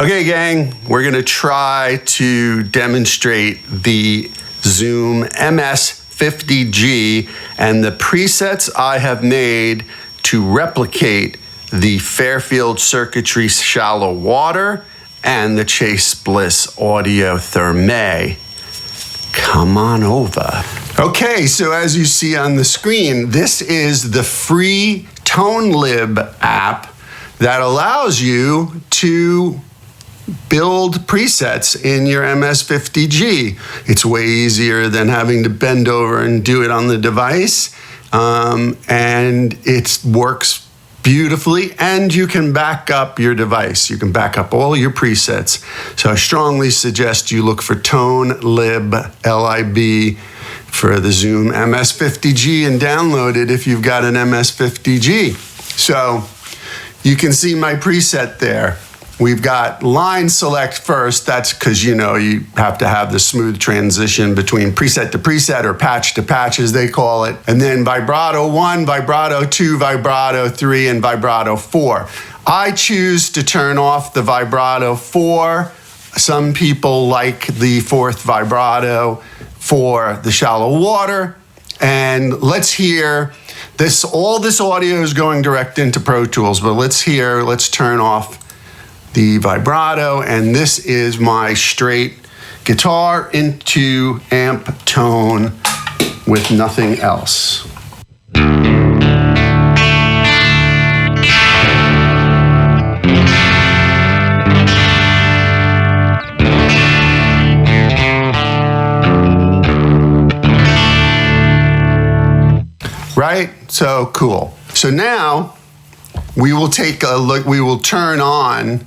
Okay, gang, we're gonna try to demonstrate the Zoom MS-50G and the presets I have made to replicate the Fairfield circuitry shallow water and the Chase Bliss audio Thermae. Come on over. Okay, so as you see on the screen, this is the free ToneLib app that allows you to build presets in your MS-50G. It's way easier than having to bend over and do it on the device. And it works beautifully, and you can back up your device. You can back up all your presets. So I strongly suggest you look for ToneLib, L-I-B, for the Zoom MS-50G and download it if you've got an MS-50G. So you can see my preset there. We've got line select first. That's because, you know, you have to have the smooth transition between preset to preset, or patch to patch as they call it. And then vibrato 1, vibrato 2, vibrato 3, and vibrato 4. I choose to turn off the vibrato 4. Some people like the fourth vibrato for the shallow water. And let's hear this. All this audio is going direct into Pro Tools, but let's turn off the vibrato, and this is my straight guitar into amp tone with nothing else. Right? So cool. So now we will take a look, we will turn on.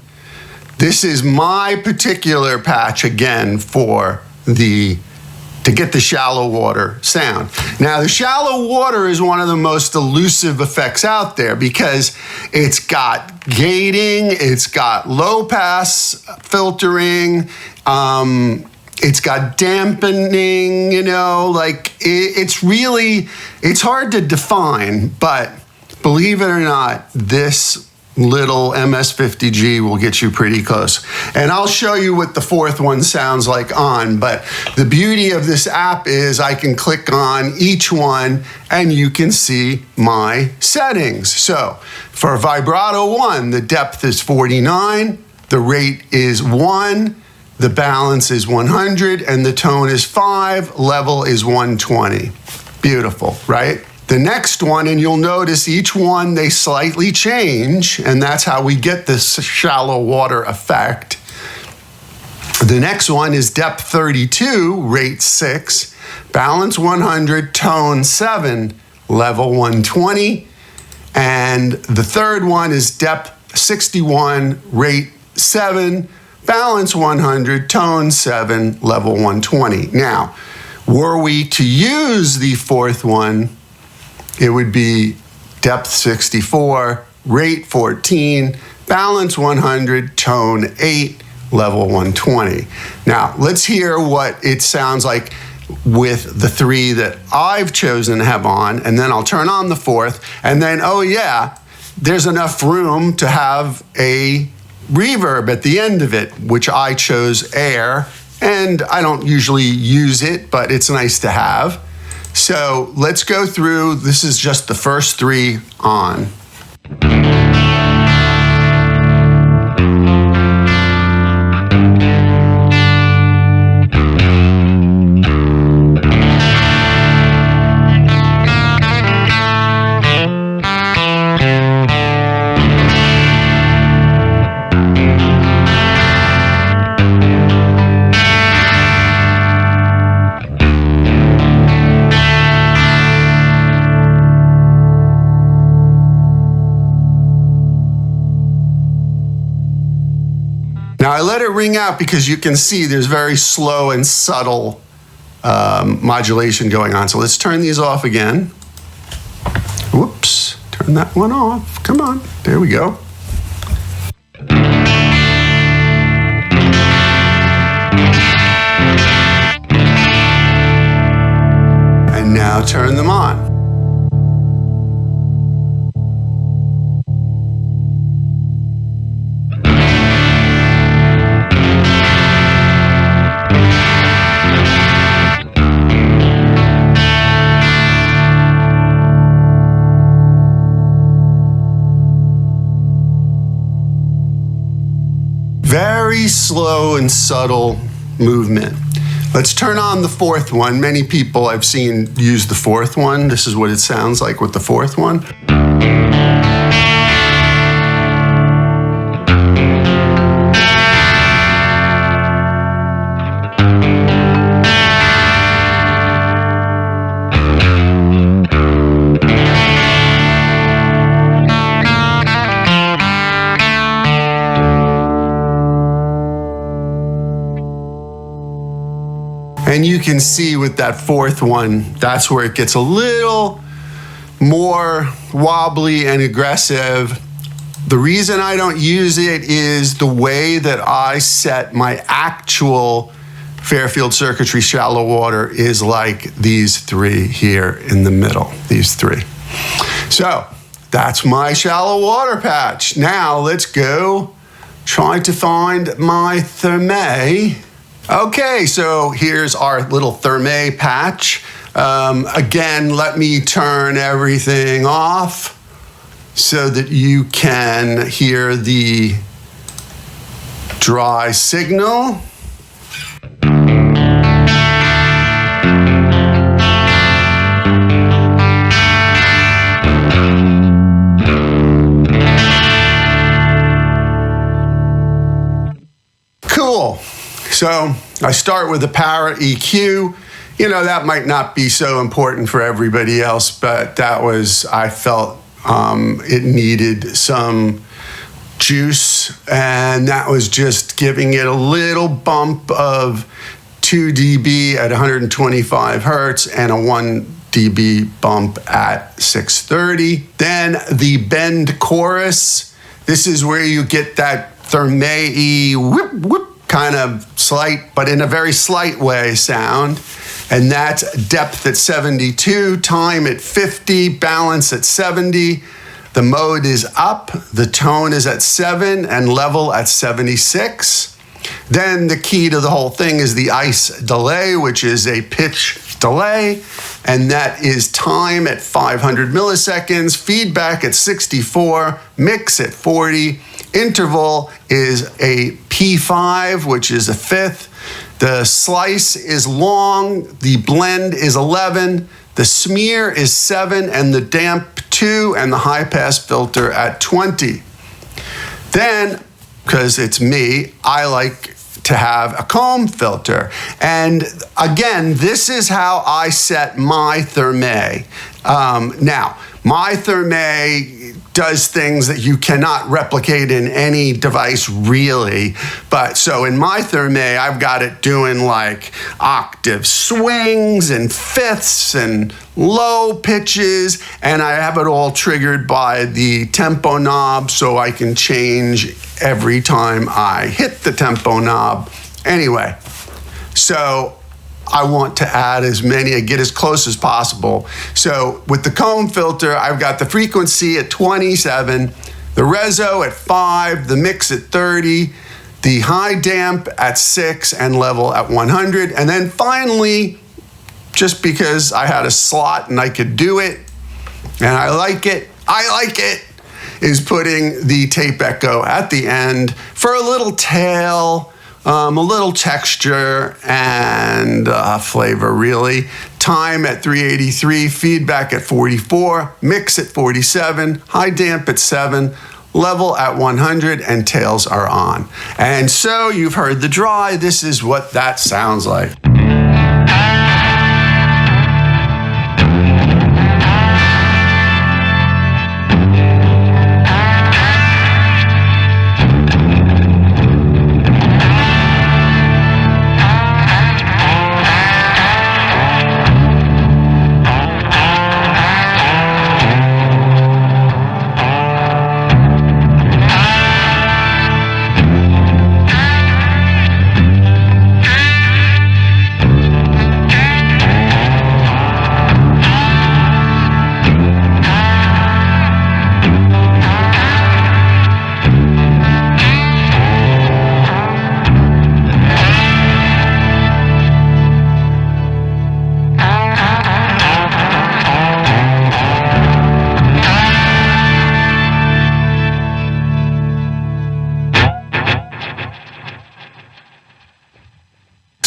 This is my particular patch again to get the shallow water sound. Now, the shallow water is one of the most elusive effects out there because it's got gating, it's got low pass filtering, it's got dampening, you know, like it's hard to define, but believe it or not, this little MS-50G will get you pretty close. And I'll show you what the fourth one sounds like on, but the beauty of this app is I can click on each one and you can see my settings. So for vibrato 1, the depth is 49, the rate is 1, the balance is 100, and the tone is 5, level is 120. Beautiful, right? The next one, and you'll notice each one, they slightly change, and that's how we get this shallow water effect. The next one is depth 32, rate 6, balance 100, tone 7, level 120. And the third one is depth 61, rate 7, balance 100, tone 7, level 120. Now, were we to use the fourth one, it would be depth 64, rate 14, balance 100, tone 8, level 120. Now, let's hear what it sounds like with the three that I've chosen to have on, and then I'll turn on the fourth, and then, oh yeah, there's enough room to have a reverb at the end of it, which I chose air, and I don't usually use it, but it's nice to have. So let's go through, this is just the first three on. Now I let it ring out because you can see there's very slow and subtle modulation going on. So let's turn these off again. Whoops, turn that one off. Come on, there we go. And now turn them on. Very slow and subtle movement. Let's turn on the fourth one. Many people I've seen use the fourth one. This is what it sounds like with the fourth one. And you can see with that fourth one, that's where it gets a little more wobbly and aggressive. The reason I don't use it is the way that I set my actual Fairfield circuitry shallow water is like these three here in the middle, these three. So that's my shallow water patch. Now let's go try to find my Thermae. Okay, so here's our little Thermae patch. Again, let me turn everything off so that you can hear the dry signal. Cool. So I start with the Para EQ. You know, that might not be so important for everybody else, but that was, I felt it needed some juice, and that was just giving it a little bump of 2 dB at 125 hertz and a 1 dB bump at 630. Then the bend chorus. This is where you get that Thermae whip, whip, kind of slight, but in a very slight way sound. And that's depth at 72, time at 50, balance at 70. The mode is up, the tone is at 7, and level at 76. Then the key to the whole thing is the ice delay, which is a pitch delay, and that is time at 500 milliseconds, feedback at 64, mix at 40. Interval is a P5, which is a fifth. The slice is long, the blend is 11, the smear is 7, and the damp 2, and the high pass filter at 20. Then, because it's me, I like to have a comb filter. And again, this is how I set my Thermae. Now, my Thermae does things that you cannot replicate in any device really. But so in my Thermae, I've got it doing like octave swings and fifths and low pitches, and I have it all triggered by the tempo knob so I can change every time I hit the tempo knob. Anyway, so I want to add as many, get as close as possible. So with the comb filter, I've got the frequency at 27, the reso at 5, the mix at 30, the high damp at 6, and level at 100. And then finally, just because I had a slot and I could do it, and I like it, is putting the tape echo at the end for a little tail, a little texture and flavor, really. Time at 383, feedback at 44, mix at 47, high damp at 7, level at 100, and tails are on. And so you've heard the dry. This is what that sounds like.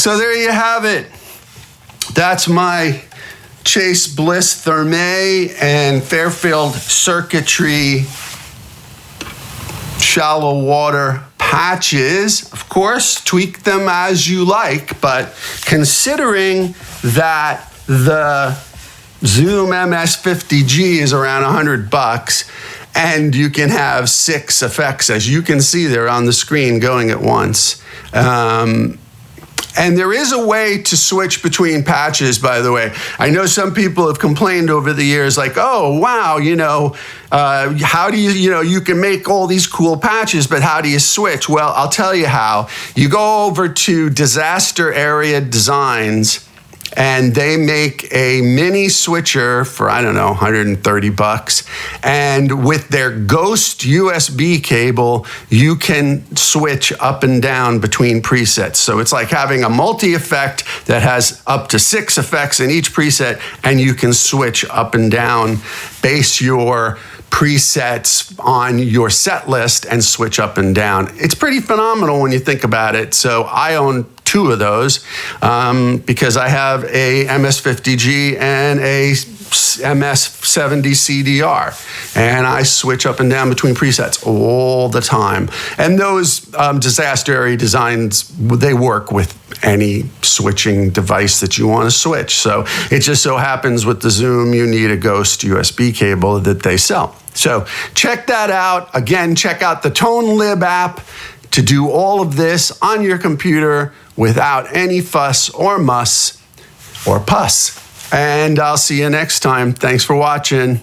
So there you have it. That's my Chase Bliss Thermae and Fairfield Circuitry shallow water patches. Of course, tweak them as you like, but considering that the Zoom MS-50G is around $100 and you can have 6 effects, as you can see there on the screen, going at once. And there is a way to switch between patches, by the way. I know some people have complained over the years, like, oh, wow, how do you can make all these cool patches, but how do you switch? Well, I'll tell you how. You go over to Disaster Area Designs, and they make a mini switcher for, I don't know, $130. And with their Ghost USB cable, you can switch up and down between presets. So it's like having a multi-effect that has up to 6 effects in each preset, and you can switch up and down, base your presets on your set list and switch up and down. It's pretty phenomenal when you think about it. So I own 2 of those because I have a MS-50G and a MS-70 CDR, and I switch up and down between presets all the time. And those disaster area designs, they work with any switching device that you want to switch. So it just so happens with the Zoom, you need a Ghost USB cable that they sell. So check that out. Again, check out the ToneLib app to do all of this on your computer without any fuss or muss or pus. And I'll see you next time. Thanks for watching.